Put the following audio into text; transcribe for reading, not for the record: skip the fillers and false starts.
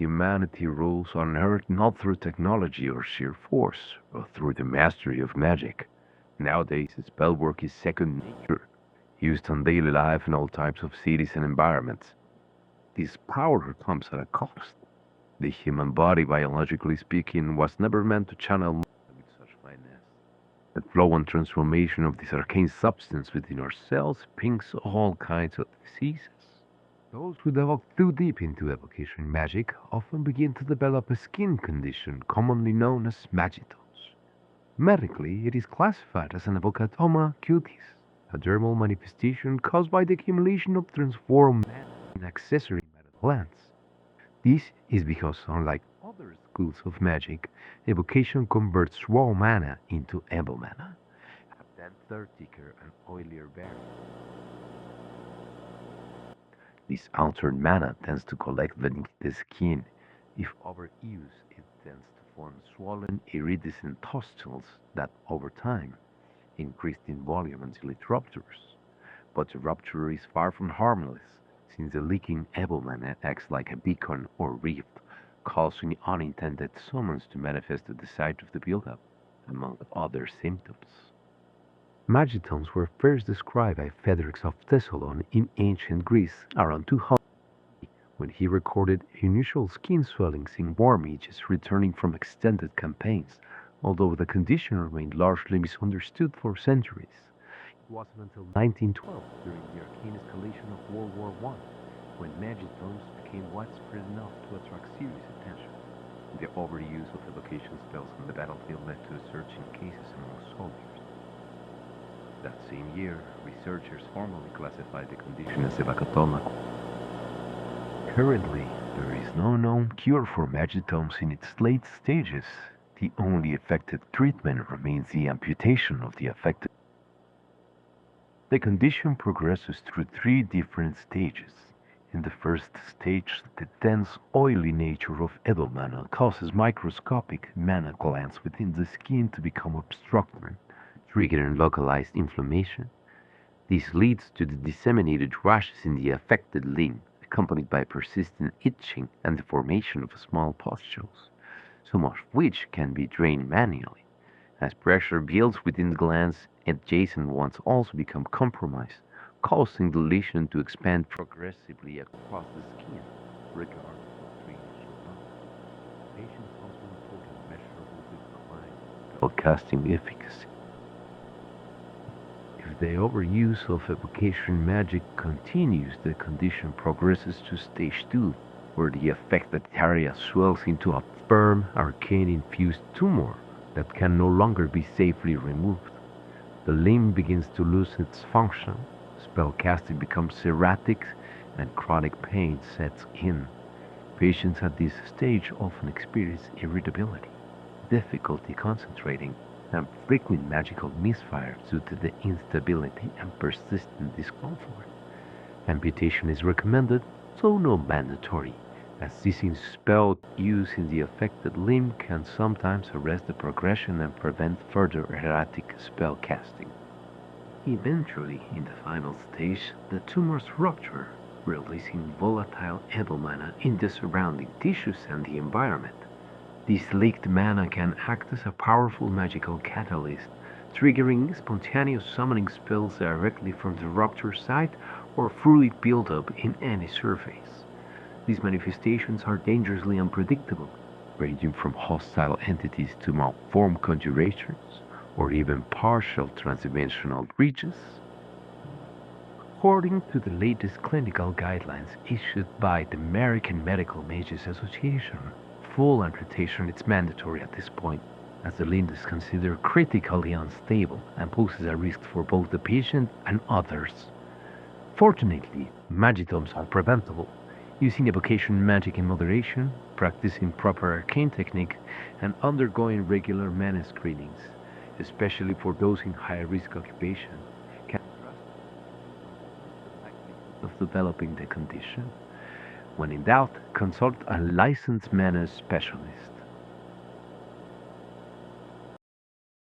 humanity rules on Earth not through technology or sheer force, but through the mastery of magic. Nowadays, spellwork is second nature, used in daily life in all types of cities and environments. This power comes at a cost. The human body, biologically speaking, was never meant to channel magic with such fineness. The flow and transformation of this arcane substance within our cells brings all kinds of diseases. Those who delve too deep into evocation magic often begin to develop a skin condition commonly known as magitomes. Medically, it is classified as an evocatoma cutis, a dermal manifestation caused by the accumulation of transformed mana in accessory metal plants. This is because, unlike other schools of magic, evocation converts raw mana into evo mana, a denser, thicker, and oilier variant. This altered mana tends to collect beneath the skin. If overused, it tends to form swollen, iridescent pustules that, over time, increase in volume until it ruptures. But the rupture is far from harmless, since the leaking Evo mana acts like a beacon or rift, causing unintended summons to manifest at the site of the buildup, among other symptoms. Magitomes were first described by Phaedrus of Thessalon in ancient Greece around 200 when he recorded unusual skin swellings in war mages returning from extended campaigns, although the condition remained largely misunderstood for centuries. It wasn't until 1912, during the Arcane escalation of World War I, when magitomes became widespread enough to attract serious attention. The overuse of evocation spells on the battlefield led to a surge in cases among soldiers. That same year, researchers formally classified the condition as evocatoma. Currently, there is no known cure for magitomes in its late stages. The only effective treatment remains the amputation of the affected. The condition progresses through three different stages. In the first stage, the dense, oily nature of Edo mana causes microscopic mana glands within the skin to become obstructed, triggering localized inflammation. This leads to the disseminated rashes in the affected limb, accompanied by persistent itching and the formation of small pustules, some of which can be drained manually. As pressure builds within the glands, adjacent ones also become compromised, causing the lesion to expand progressively across the skin, regardless of drainage or not. Patients also report a measurable decline in spellcasting efficacy. If the overuse of evocation magic continues, the condition progresses to stage 2, where the affected area swells into a firm, arcane-infused tumor that can no longer be safely removed. The limb begins to lose its function, spellcasting becomes erratic, and chronic pain sets in. Patients at this stage often experience irritability, difficulty concentrating, and frequent magical misfires due to the instability and persistent discomfort. Amputation is recommended, though not mandatory, as ceasing spell use in the affected limb can sometimes arrest the progression and prevent further erratic spell casting. Eventually, in the final stage, the tumors rupture, releasing volatile evil mana in the surrounding tissues and the environment. This leaked mana can act as a powerful magical catalyst, triggering spontaneous summoning spells directly from the rupture site or fluid buildup in any surface. These manifestations are dangerously unpredictable, ranging from hostile entities to malformed conjurations, or even partial transdimensional breaches. According to the latest clinical guidelines issued by the American Medical Mages Association, full amputation is mandatory at this point, as the limb is considered critically unstable and poses a risk for both the patient and others. Fortunately, magitomes are preventable. Using evocation magic in moderation, practicing proper arcane technique, and undergoing regular mana screenings, especially for those in high-risk occupation, can drastically reduce the likelihood of developing the condition. When in doubt, consult a licensed mana specialist.